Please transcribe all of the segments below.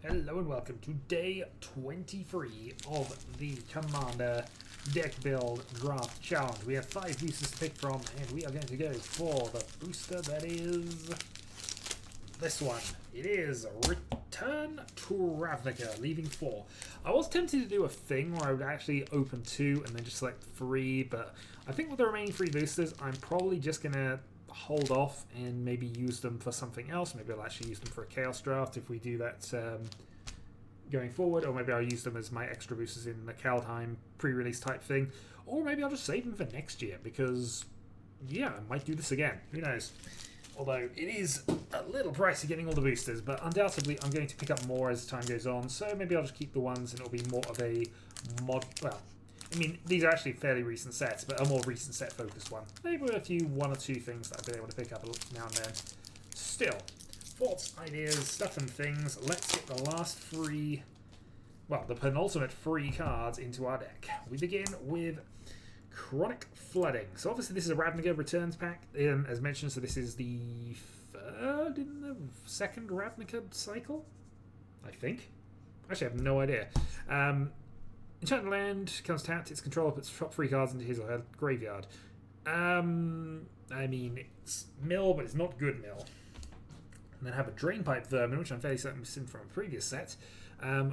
Hello and welcome to day 23 of the Commander Deck Build Draft Challenge. We have 5 boosters to pick from, and we are going to go for the booster that is this one. It is Return to Ravnica, leaving 4. I was tempted to do a thing where I would actually open 2 and then just select 3, but I think with the remaining 3 boosters, I'm probably just going to hold off and maybe use them for something else. Maybe I'll actually use them for a Chaos Draft if we do that going forward, or maybe I'll use them as my extra boosters in the Kaldheim pre-release type thing, or maybe I'll just save them for next year because, yeah, I might do this again. Who knows? Although it is a little pricey getting all the boosters, but undoubtedly I'm going to pick up more as time goes on, so maybe I'll just keep the ones and it'll be more of a mod... Well, I mean, these are actually fairly recent sets, but a more recent set focused one. Maybe with a few, 1 or 2 things that I've been able to pick up now and then. Still, thoughts, ideas, stuff and things. Let's get the last 3, well, the penultimate 3 cards into our deck. We begin with Chronic Flooding. So obviously this is a Ravnica Returns pack, as mentioned, so this is the 3rd in the 2nd Ravnica cycle, I think. Actually, I have no idea. Enchanted land comes tapped, its controller puts top 3 cards into his or her graveyard. I mean, it's mill, but it's not good mill. And then have a Drainpipe Vermin, which I'm fairly certain was from a previous set.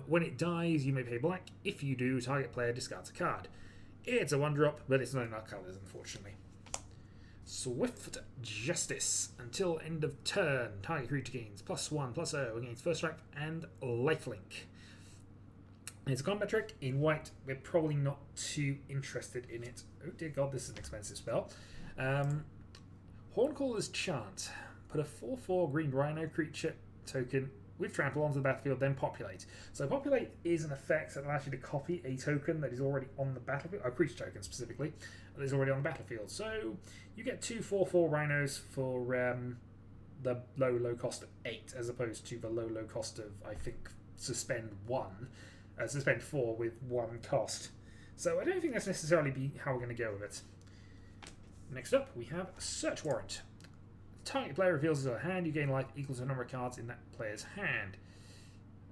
When it dies, you may pay black. If you do, target player discards a card. It's a 1-drop, but it's not in our colours, unfortunately. Swift Justice. Until end of turn, target creature gains +1/+0 against first strike and lifelink. It's a combat trick. In white, we're probably not too interested in it. Oh dear god, this is an expensive spell. Horncaller's Chant. Put a 4/4 green rhino creature token with trample onto the battlefield, then populate. So populate is an effect that allows you to copy a token that is already on the battlefield, a creature token specifically, that is already on the battlefield. So you get 2 4/4 rhinos for the low cost of 8, as opposed to the low cost of, I think, suspend 4 with 1 cost. So I don't think that's necessarily be how we're going to go with it. Next up, we have Search Warrant. Target player reveals his hand, you gain life equal to the number of cards in that player's hand.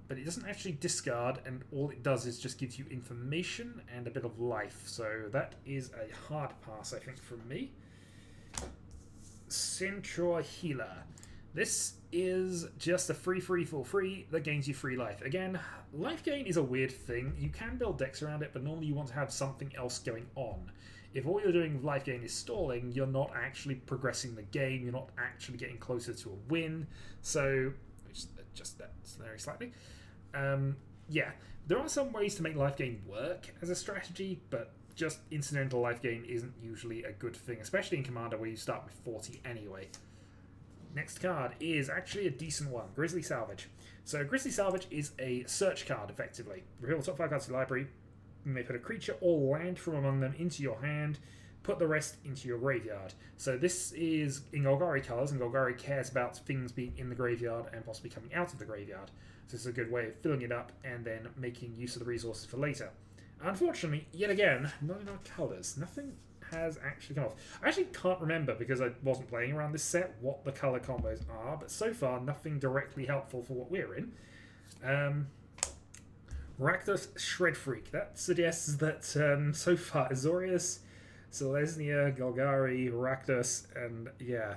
But it doesn't actually discard, and all it does is just gives you information and a bit of life. So that is a hard pass, I think, from me. Centaur Healer. This is just a free for free that gains you free life. Again, life gain is a weird thing. You can build decks around it, but normally you want to have something else going on. If all you're doing with life gain is stalling, you're not actually progressing the game, you're not actually getting closer to a win. So, just that very slightly. Yeah, there are some ways to make life gain work as a strategy, but just incidental life gain isn't usually a good thing, especially in Commander where you start with 40 anyway. Next card is actually a decent one, Grizzly Salvage. So Grizzly Salvage is a search card, effectively. Reveal the top 5 cards of your library. You may put a creature or land from among them into your hand, put the rest into your graveyard. So this is in Golgari colours, and Golgari cares about things being in the graveyard and possibly coming out of the graveyard. So this is a good way of filling it up and then making use of the resources for later. Unfortunately, yet again, not in our colours. Nothing has actually come off. I actually can't remember, because I wasn't playing around this set, what the colour combos are, but so far nothing directly helpful for what we're in. Rakdos Shredfreak. That suggests that so far Azorius, Selesnya, Golgari, Rakdos, and yeah,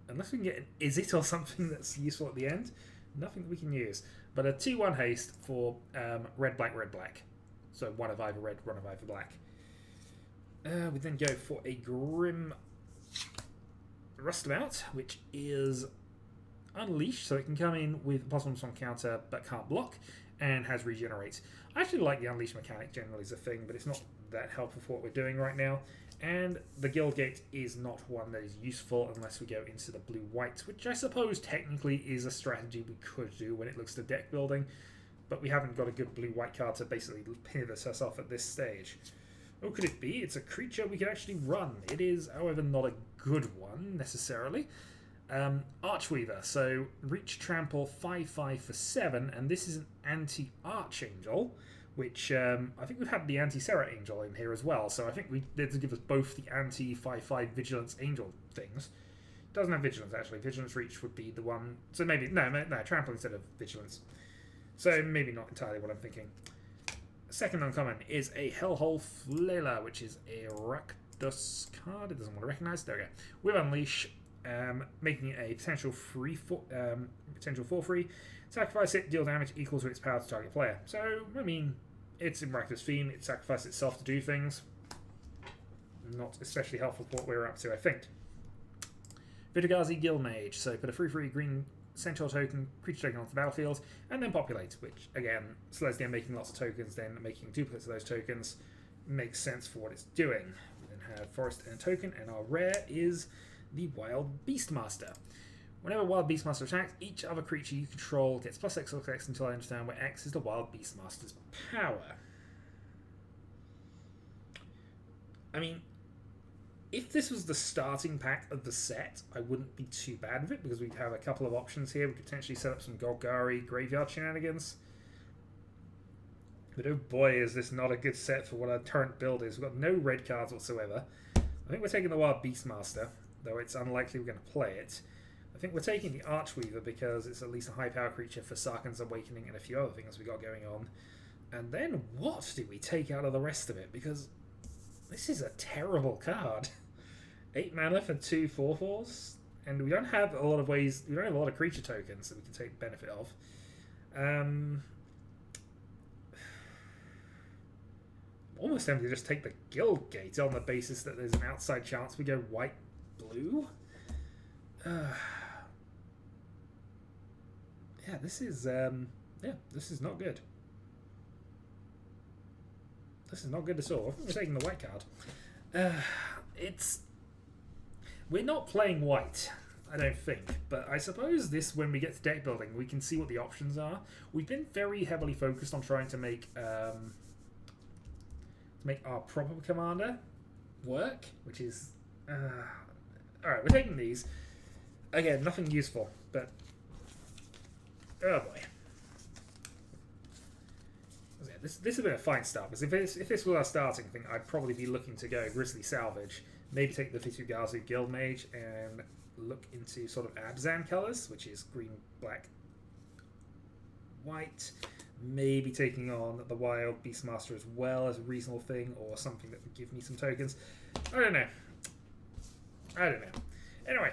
unless we can get an Is It or something that's useful at the end, nothing that we can use. But a 2/1 haste for red, black. So 1 of either red, 1 of either black. We then go for a Grim Rustabout, which is unleashed, so it can come in with +1/+1 counter but can't block, and has regenerate. I actually like the unleash mechanic generally as a thing, but it's not that helpful for what we're doing right now. And the Guildgate is not one that is useful unless we go into the blue-white, which I suppose technically is a strategy we could do when it looks to deck building, but we haven't got a good blue-white card to basically pivot us off at this stage. What could it be? It's a creature we could actually run. It is, however, not a good one, necessarily. Archweaver. So, reach trample 5/5 for 7, and this is an anti-Archangel, which I think we've had the anti-Serra Angel in here as well, so I think we did to give us both the anti-5/5 Vigilance Angel things. Doesn't have Vigilance, actually. Vigilance Reach would be the one... So maybe... No, trample instead of Vigilance. So maybe not entirely what I'm thinking. Second uncommon is a Hellhole Flailer, which is a Rakdos card. It doesn't want to recognize. There we go. With Unleash, making it a potential 4/3. Sacrifice it, deal damage equal to its power to target player. So, I mean, it's in Rakdos theme. It sacrifices itself to do things. Not especially helpful for what we're up to, I think. Vidigazi Guildmage. So put a 3/3 green Centaur token, creature token onto the battlefield, and then populate, which, again, slows down making lots of tokens, then making duplicates of those tokens makes sense for what it's doing. We then have Forest and a token, and our rare is the Wild Beastmaster. Whenever Wild Beastmaster attacks, each other creature you control gets +X/+X until I understand where X is the Wild Beastmaster's power. I mean, if this was the starting pack of the set, I wouldn't be too bad with it, because we'd have a couple of options here. We could potentially set up some Golgari graveyard shenanigans. But oh boy, is this not a good set for what our current build is. We've got no red cards whatsoever. I think we're taking the Wild Beastmaster, though it's unlikely we're going to play it. I think we're taking the Archweaver because it's at least a high power creature for Sarkhan's Awakening and a few other things we got going on. And then what do we take out of the rest of it? Because this is a terrible card. 8 mana for 2 4/4s, and we don't have a lot of ways. We don't have a lot of creature tokens that we can take benefit of. Almost tempted to just take the Guild Gate on the basis that there's an outside chance we go white blue. Yeah, this is this is not good. This is not good at all. I think we're taking the white card. We're not playing white, I don't think. But I suppose this, when we get to deck building, we can see what the options are. We've been very heavily focused on trying to make our proper commander work, which is... Alright, we're taking these. Again, nothing useful, but... Oh boy. This has been a fine start, because if this was our starting thing, I'd probably be looking to go Grizzly Salvage, maybe take the Vidigazi Guildmage, and look into sort of Abzan colours, which is green, black, white. Maybe taking on the Wild Beastmaster as well as a reasonable thing, or something that would give me some tokens. I don't know. Anyway,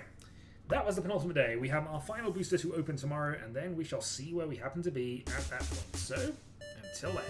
that was the penultimate day. We have our final booster to open tomorrow, and then we shall see where we happen to be at that point. So, until then.